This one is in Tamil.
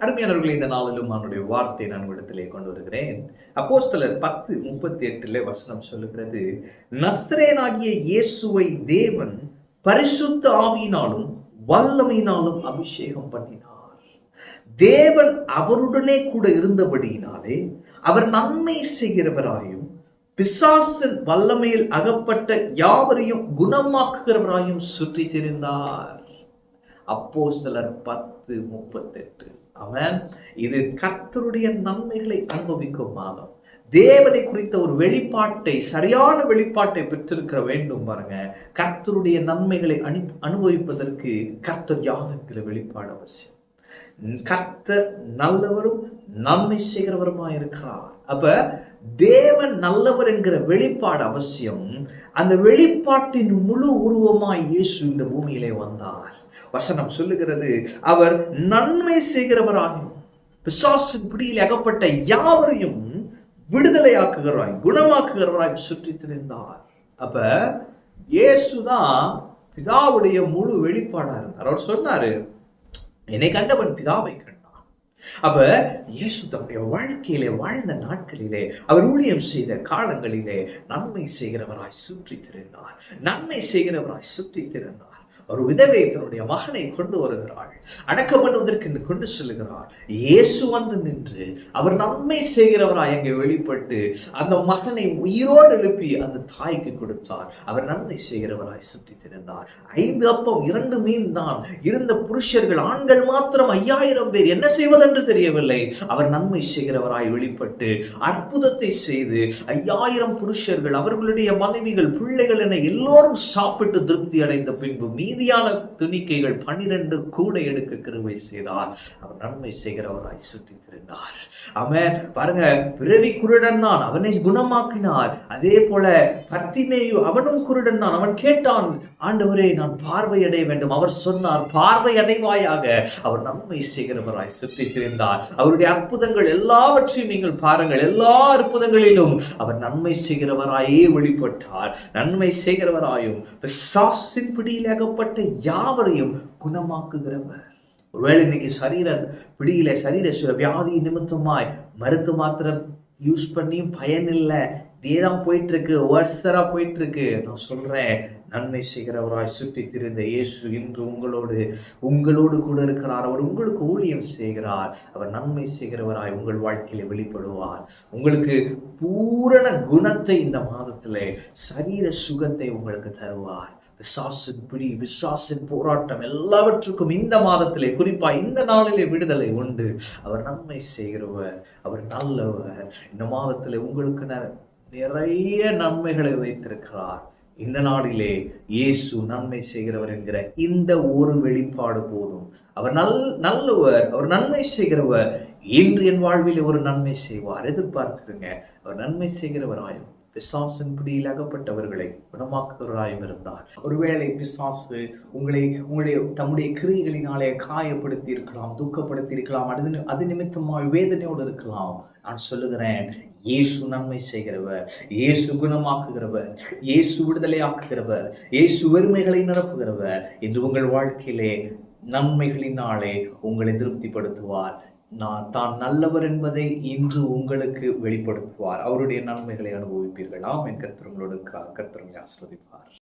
அருமையானவர்களே, இந்த நாளிலும் அவனுடைய வார்த்தை நான் இடத்திலே கொண்டு வருகிறேன். அப்போஸ்தலர் 10:38 வசனம் சொல்லுகிறது, நசரேயனாகிய இயேசுவை தேவன் பரிசுத்த ஆவியினாலும் வல்லமையினாலும் அபிஷேகம் பண்ணினார். தேவன் அவருடனே கூட இருந்தபடியினாலே அவர் நன்மை செய்கிறவராயும் பிசாசின் வல்லமையில் அகப்பட்ட யாவரையும் குணமாக்குகிறவராயும் சுற்றி திரிந்தார். அப்போஸ்தலர் 10:38. ஆமென். இது கர்த்தருடைய நன்மைகளை அனுபவிக்கும் மாதம். தேவனை குறித்த ஒரு வெளிப்பாட்டை, சரியான வெளிப்பாட்டை பெற்றிருக்கிற வேண்டும் பாருங்க. கர்த்தருடைய நன்மைகளை அனுபவிப்பதற்கு கர்த்தர் யார் என்கிற வெளிப்பாடு அவசியம். கர்த்தர் நல்லவரும் நன்மை செய்கிறவருமாய் இருக்கிறார். அப்ப தேவன் நல்லவர் என்கிற வெளிப்பாடு அவசியம். அந்த வெளிப்பாட்டின் முழு உருவமாய் இயேசு இந்த பூமியிலே வந்தார். வசனம் சொல்லுகிறது, அவர் நன்மை செய்கிறவராயும் பிசாசின் பிடியில் அகப்பட்ட யாவரையும் விடுதலையாக்குகிறவராய் குணமாக்குகிறவராய் சுற்றி திரிந்தார். அப்ப இயேசுதான் பிதாவுடைய முழு வெளிப்பாடா இருந்தார். அவர் சொன்னாரு, என்னை கண்டவன் பிதாவை கண்டான். அப்ப இயேசு தம்முடைய வாழ்க்கையிலே வாழ்ந்த நாட்களிலே, அவர் ஊழியம் செய்த காலங்களிலே நன்மை செய்கிறவராய் சுற்றி திரிந்தார். நன்மை செய்கிறவராய் சுற்றி திரிந்தார். ஒரு விதவை தன்னுடைய மகனை கொண்டு வருகிறாள், அடக்கம் பண்ணுவதற்கு கொண்டு செல்லுகிறாள். இயேசு வந்து நின்று அவர் நன்மை செய்கிறவராய் அங்கே வெளிப்பட்டு அந்த மகனை உயிரோடு எழுப்பி அந்த தாய்க்கு கொடுத்தார். அவர் நன்மை செய்கிறவராய் சுற்றி திரிந்தார். 5 அப்பம் 2 மீன் தான் இருந்த புருஷர்கள், ஆண்கள் மாத்திரம் 5000 பேர், என்ன செய்வதென்று தெரியவில்லை. அவர் நன்மை செய்கிறவராய் வெளிப்பட்டு அற்புதத்தை செய்து 5000 புருஷர்கள், அவர்களுடைய மனைவிகள், பிள்ளைகள் என எல்லோரும் சாப்பிட்டு திருப்தி அடைந்த பின்பு மீதியான துணிக்கைகள் 12 கூட எடுக்க கிருபை செய்தார். அவர் நன்மை செய்கிறவராய் சுற்றி திரிந்தார். ஆமென். பாருங்க, பிறவி குருடன் தான், அவனை குணமாக்கினார். அதே போல பர்த்திமேயு, அவனும் குருடன் தான். அவன் கேட்டான், ஆண்டவரே நான் பார்வை அடைய வேண்டும். அவர் சொன்னார், பார்வை அடைவாயாக. அவர் நன்மை செய்கிறவராய் சுற்றி திரிந்தார். அவருடைய அற்புதங்கள் எல்லாவற்றையும் நீங்கள் பாருங்கள். எல்லா அற்புதங்களிலும் அவர் நன்மை செய்கிறவராயே வெளிப்பட்டார். நன்மை செய்கிறவராயும் பிசாசின் பிடியில் அகப்பட்ட யாவரையும் குணமாக்குகிறவர். ஒருவேளை இன்னைக்கு சரீர பிடியில, சரீர வியாதி நிமித்தமாய் மருத்துவ மாத்திரம் யூஸ் பண்ணியும் பயன் இல்லை, இதேதான் போயிட்டு இருக்கு, வருஷரா போயிட்டு இருக்கு. நான் சொல்றேன், நன்மை செய்கிறவராய் சுற்றி திரிந்த இயேசு இன்று உங்களோடு கூட இருக்கிறார். அவர் உங்களுக்கு ஊழியம் செய்கிறார். அவர் நன்மை செய்கிறவராய் உங்கள் வாழ்க்கையில வெளிப்படுவார். உங்களுக்கு பூரண குணத்தை இந்த மாதத்திலே, சரீர சுகத்தை உங்களுக்கு தருவார். விசுவாசின் பிடி, விசுவாசின் போராட்டம் எல்லாவற்றுக்கும் இந்த மாதத்திலே, குறிப்பா இந்த நாளிலே விடுதலை உண்டு. அவர் நன்மை செய்கிறவர், அவர் நல்லவர். இந்த மாதத்திலே உங்களுக்கு நிறைய நன்மைகளை வைத்திருக்கிறார். இந்த நாளிலே இயேசு நன்மை செய்கிறவர் என்கிற இந்த ஒரு வெளிப்பாடு போதும். அவர் நல்லவர், அவர் நன்மை செய்கிறவர். இன்று என் வாழ்வில் ஒரு நன்மை செய்வார். எதிர்பார்த்துருங்க. அவர் நன்மை செய்கிறவராயும் பிசாசின் பிடியில் அகப்பட்டவர்களை குணமாக்குகிறவராயும் இருந்தார். ஒருவேளை பிசாசு உங்களுடைய தம்முடைய கிரியைகளினாலே காயப்படுத்தி இருக்கலாம், துக்கப்படுத்தி இருக்கலாம், அது நிமித்தமாய் வேதனையோடு இருக்கலாம். நான் சொல்லுகிறேன், இயேசு நன்மை செய்கிறவர், இயேசு குணமாக்குகிறவர், இயேசு விடுதலையாக்குகிறவர், இயேசு வெறுமைகளை நிரப்புகிறவர். இன்று உங்கள் வாழ்க்கையிலே நன்மைகளினாலே உங்களை திருப்திப்படுத்துவார். தான் நல்லவர் என்பதை இன்று உங்களுக்கு வெளிப்படுத்துவார். அவருடைய நன்மைகளை அனுபவிப்பீர்கள். ஆமென். கர்த்தர் உங்களோடு இருக்கிறார். கர்த்தர் உங்களை ஆசீர்வதிப்பார்.